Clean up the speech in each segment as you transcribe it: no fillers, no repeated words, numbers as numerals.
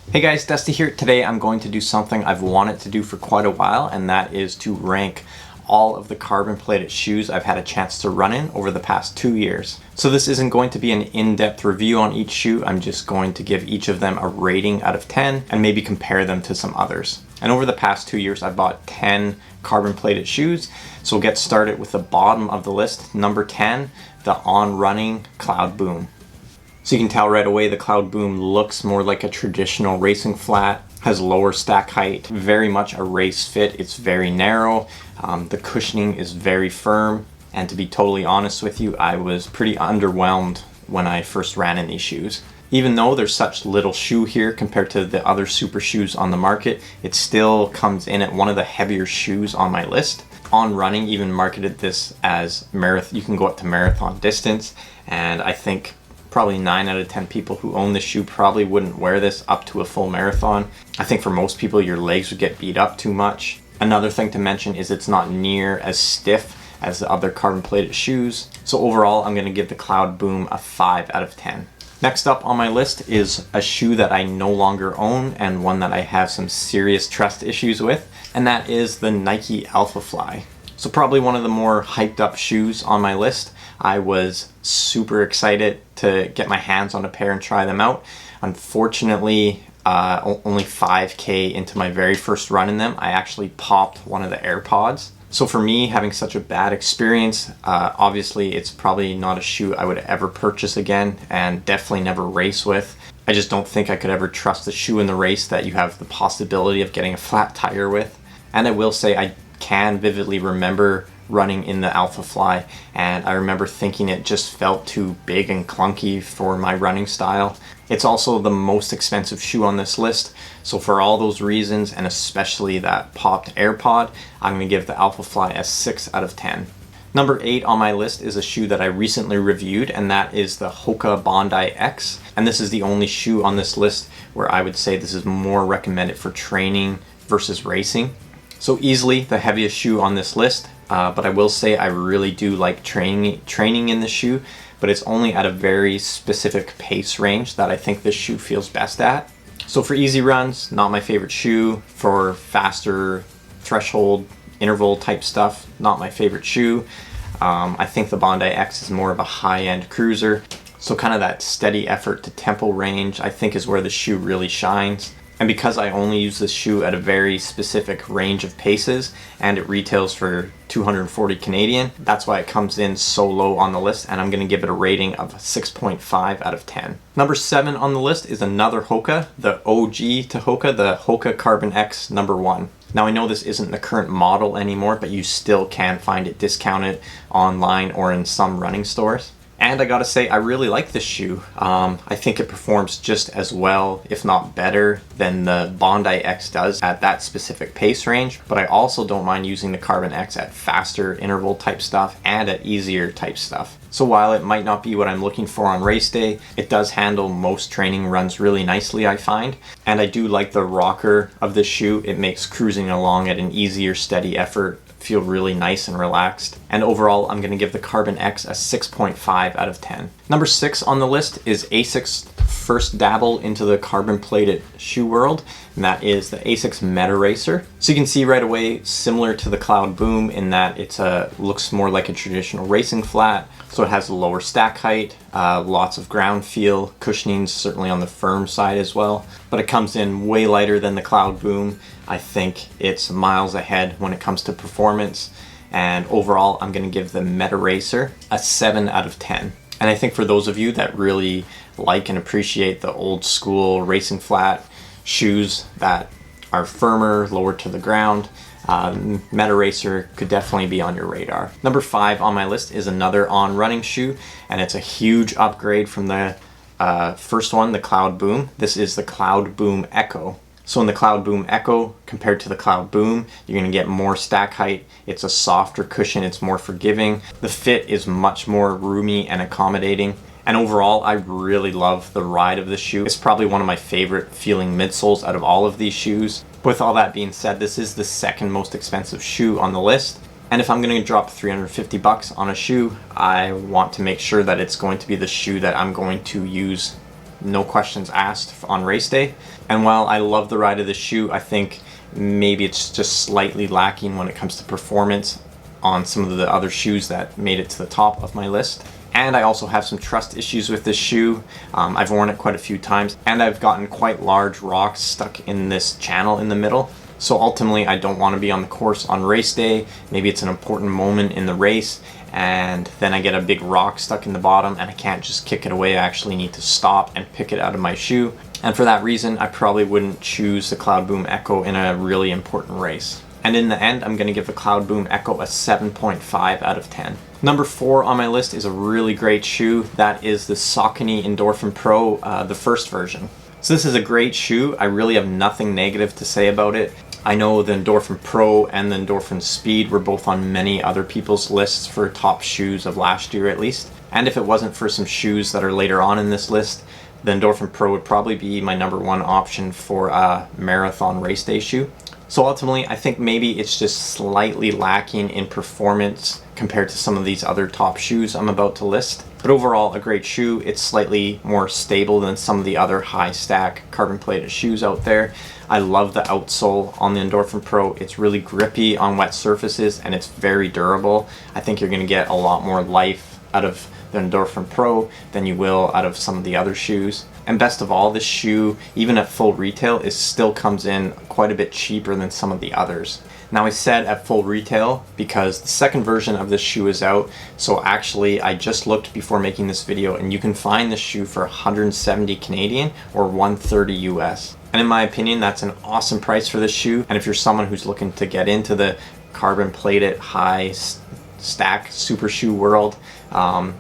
Hey guys, Dusty here. Today I'm going to do something I've wanted to do for quite a while, and that is to rank all of the carbon plated shoes I've had a chance to run in over the past 2 years. So this isn't going to be an in-depth review on each shoe. I'm just going to give each of them a rating out of 10 and maybe compare them to some others. And over the past 2 years I've bought 10 carbon plated shoes. So we'll get started with the bottom of the list. Number 10, the On Running Cloud Boom. So you can tell right away the Cloud Boom looks more like a traditional racing flat, has lower stack height, very much a race fit. It's very narrow, the cushioning is very firm, and to be totally honest with you, I was pretty underwhelmed when I first ran in these shoes. Even though there's such little shoe here compared to the other super shoes on the market, it still comes in at one of the heavier shoes on my list. On Running even marketed this as you can go up to marathon distance, and I think probably 9 out of 10 people who own this shoe probably wouldn't wear this up to a full marathon. I think for most people your legs would get beat up too much. Another thing to mention is it's not near as stiff as the other carbon plated shoes. So overall I'm going to give the Cloud Boom a 5 out of 10. Next up on my list is a shoe that I no longer own and one that I have some serious trust issues with, and that is the Nike AlphaFly. So probably one of the more hyped up shoes on my list. I was super excited to get my hands on a pair and try them out. Unfortunately, only 5K into my very first run in them, I actually popped one of the AirPods. So for me, having such a bad experience, obviously it's probably not a shoe I would ever purchase again and definitely never race with. I just don't think I could ever trust a shoe in the race that you have the possibility of getting a flat tire with. And I will say I can vividly remember running in the AlphaFly, and I remember thinking it just felt too big and clunky for my running style. It's also the most expensive shoe on this list, so for all those reasons and especially that popped AirPod, I'm going to give the AlphaFly a 6 out of 10. Number 8 on my list is a shoe that I recently reviewed, and that is the HOKA Bondi X, and this is the only shoe on this list where I would say this is more recommended for training versus racing. So easily the heaviest shoe on this list, but I will say I really do like training in this shoe, but it's only at a very specific pace range that I think this shoe feels best at. So for easy runs, not my favorite shoe. For faster threshold interval type stuff, not my favorite shoe. I think the Bondi X is more of a high-end cruiser. So kind of that steady effort to tempo range I think is where the shoe really shines. And because I only use this shoe at a very specific range of paces and it retails for 240 Canadian, that's why it comes in so low on the list, and I'm going to give it a rating of 6.5 out of 10. Number 7 on the list is another HOKA, the OG to HOKA, the HOKA Carbon X number 1. Now I know this isn't the current model anymore, but you still can find it discounted online or in some running stores. And I gotta say, I really like this shoe. I think it performs just as well, if not better, than the Bondi X does at that specific pace range. But I also don't mind using the Carbon X at faster interval type stuff and at easier type stuff. So while it might not be what I'm looking for on race day, it does handle most training runs really nicely, I find. And I do like the rocker of this shoe. It makes cruising along at an easier, steady effort feel really nice and relaxed. And overall, I'm going to give the Carbon X a 6.5 out of 10. Number 6 on the list is Asics' first dabble into the carbon plated shoe world, and that is the Asics MetaRacer. So you can see right away, similar to the Cloud Boom in that it looks more like a traditional racing flat. So it has a lower stack height, lots of ground feel, cushioning certainly on the firm side as well. But it comes in way lighter than the Cloud Boom. I think it's miles ahead when it comes to performance. And overall, I'm going to give the MetaRacer a 7 out of 10. And I think for those of you that really like and appreciate the old school racing flat shoes that are firmer, lower to the ground, MetaRacer could definitely be on your radar. Number 5 on my list is another On Running shoe, and it's a huge upgrade from the first one, the Cloud Boom. This is the Cloud Boom Echo. So in the Cloud Boom Echo, compared to the Cloud Boom, you're going to get more stack height. It's a softer cushion, it's more forgiving. The fit is much more roomy and accommodating. And overall, I really love the ride of this shoe. It's probably one of my favorite feeling midsoles out of all of these shoes. With all that being said, this is the second most expensive shoe on the list. And if I'm going to drop 350 bucks on a shoe, I want to make sure that it's going to be the shoe that I'm going to use no questions asked on race day. And while I love the ride of this shoe, I think maybe it's just slightly lacking when it comes to performance on some of the other shoes that made it to the top of my list. And I also have some trust issues with this shoe. I've worn it quite a few times, and I've gotten quite large rocks stuck in this channel in the middle. So ultimately, I don't want to be on the course on race day. Maybe it's an important moment in the race, and then I get a big rock stuck in the bottom and I can't just kick it away. I actually need to stop and pick it out of my shoe. And for that reason, I probably wouldn't choose the Cloudboom Echo in a really important race. And in the end, I'm going to give the Cloudboom Echo a 7.5 out of 10. Number 4 on my list is a really great shoe. That is the Saucony Endorphin Pro, the first version. So this is a great shoe. I really have nothing negative to say about it. I know the Endorphin Pro and the Endorphin Speed were both on many other people's lists for top shoes of last year at least. And if it wasn't for some shoes that are later on in this list, the Endorphin Pro would probably be my number 1 option for a marathon race day shoe. So ultimately, I think maybe it's just slightly lacking in performance compared to some of these other top shoes I'm about to list. But overall, a great shoe. It's slightly more stable than some of the other high stack carbon plated shoes out there. I love the outsole on the Endorphin Pro. It's really grippy on wet surfaces and it's very durable. I think you're going to get a lot more life out of the Endorphin Pro than you will out of some of the other shoes. And best of all, this shoe, even at full retail, still comes in quite a bit cheaper than some of the others. Now, I said at full retail because the second version of this shoe is out. So actually, I just looked before making this video and you can find this shoe for 170 Canadian or 130 US. And in my opinion, that's an awesome price for this shoe. And if you're someone who's looking to get into the carbon plated high stack super shoe world,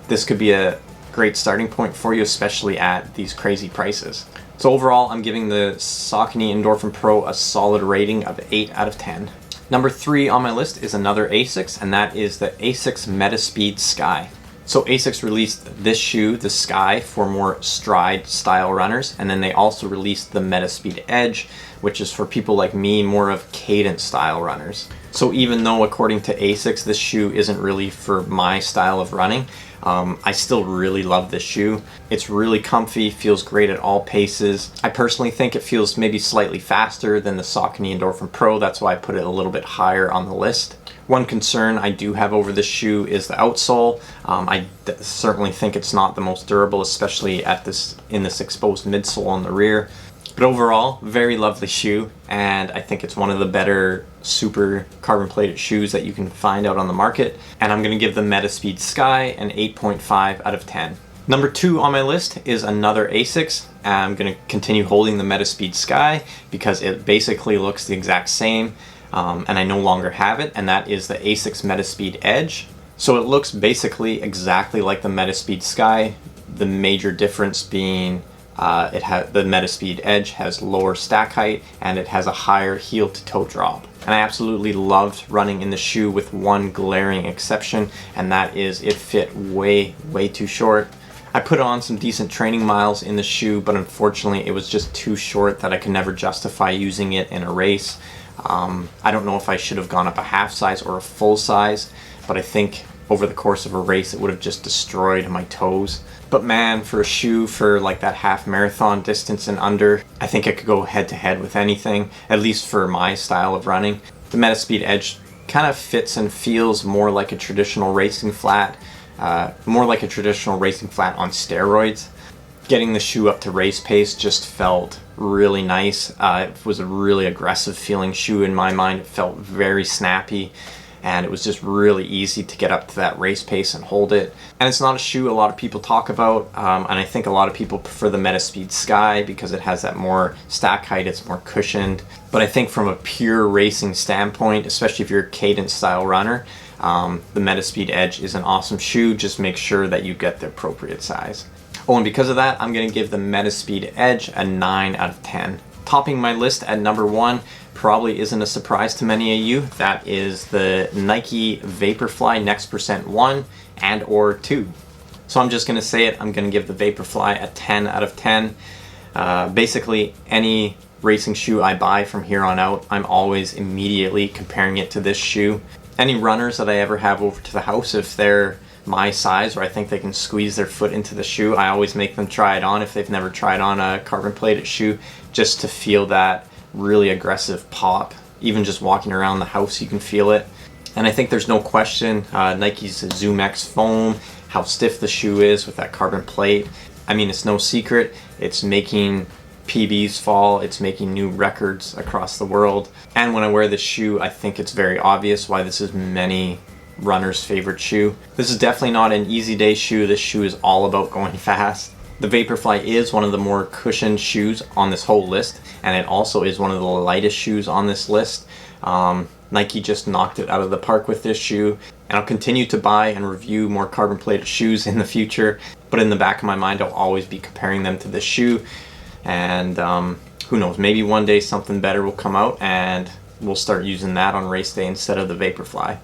this could be a great starting point for you, especially at these crazy prices. So overall, I'm giving the Saucony Endorphin Pro a solid rating of 8 out of 10. Number 3 on my list is another Asics, and that is the Asics MetaSpeed Sky. So Asics released this shoe, the Sky, for more stride style runners, and then they also released the MetaSpeed Edge, which is for people like me, more of cadence style runners. So even though according to Asics, this shoe isn't really for my style of running, I still really love this shoe. It's really comfy, feels great at all paces. I personally think it feels maybe slightly faster than the Saucony Endorphin Pro. That's why I put it a little bit higher on the list. One concern I do have over this shoe is the outsole. I certainly think it's not the most durable, especially in this exposed midsole on the rear. But overall, very lovely shoe, and I think it's one of the better super carbon plated shoes that you can find out on the market. And I'm going to give the MetaSpeed Sky an 8.5 out of 10. Number 2 on my list is another Asics. I'm going to continue holding the MetaSpeed Sky because it basically looks the exact same, and I no longer have it, and that is the Asics MetaSpeed Edge. So it looks basically exactly like the MetaSpeed Sky, the major difference being the MetaSpeed Edge has lower stack height and it has a higher heel to toe drop. And I absolutely loved running in the shoe with one glaring exception, and that is it fit way too short. I put on some decent training miles in the shoe, but unfortunately it was just too short that I could never justify using it in a race. I don't know if I should have gone up a half size or a full size, but I think over the course of a race it would have just destroyed my toes. But man, for a shoe for like that half marathon distance and under, I think it could go head to head with anything, at least for my style of running. The MetaSpeed Edge kind of fits and feels more like a traditional racing flat, on steroids. Getting the shoe up to race pace just felt really nice. It was a really aggressive feeling shoe in my mind. It felt very snappy, and it was just really easy to get up to that race pace and hold it. And it's not a shoe a lot of people talk about, and I think a lot of people prefer the MetaSpeed Sky because it has that more stack height, it's more cushioned. But I think from a pure racing standpoint, especially if you're a cadence style runner, the MetaSpeed Edge is an awesome shoe. Just make sure that you get the appropriate size. Oh, and because of that, I'm going to give the MetaSpeed Edge a 9 out of 10. Topping my list at number 1 probably isn't a surprise to many of you. That is the Nike VaporFly Next Percent 1 and or 2. So I'm just going to say it. I'm going to give the VaporFly a 10 out of 10. Basically, any racing shoe I buy from here on out, I'm always immediately comparing it to this shoe. Any runners that I ever have over to the house, if they're my size where I think they can squeeze their foot into the shoe, I always make them try it on if they've never tried on a carbon plated shoe, just to feel that really aggressive pop. Even just walking around the house, you can feel it. And I think there's no question, Nike's Zoom X foam, how stiff the shoe is with that carbon plate. I mean, it's no secret, it's making PBs fall, it's making new records across the world. And when I wear this shoe, I think it's very obvious why this is many runners' favorite shoe. This is definitely not an easy day shoe. This shoe is all about going fast. The VaporFly is one of the more cushioned shoes on this whole list, and it also is one of the lightest shoes on this list. Nike just knocked it out of the park with this shoe, and I'll continue to buy and review more carbon plated shoes in the future, but in the back of my mind I'll always be comparing them to this shoe. And who knows, maybe one day something better will come out and we'll start using that on race day instead of the VaporFly.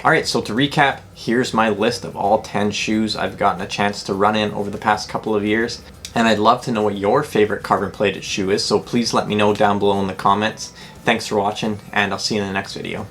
Alright, so to recap, here's my list of all 10 shoes I've gotten a chance to run in over the past couple of years. And I'd love to know what your favorite carbon plated shoe is, so please let me know down below in the comments. Thanks for watching, and I'll see you in the next video.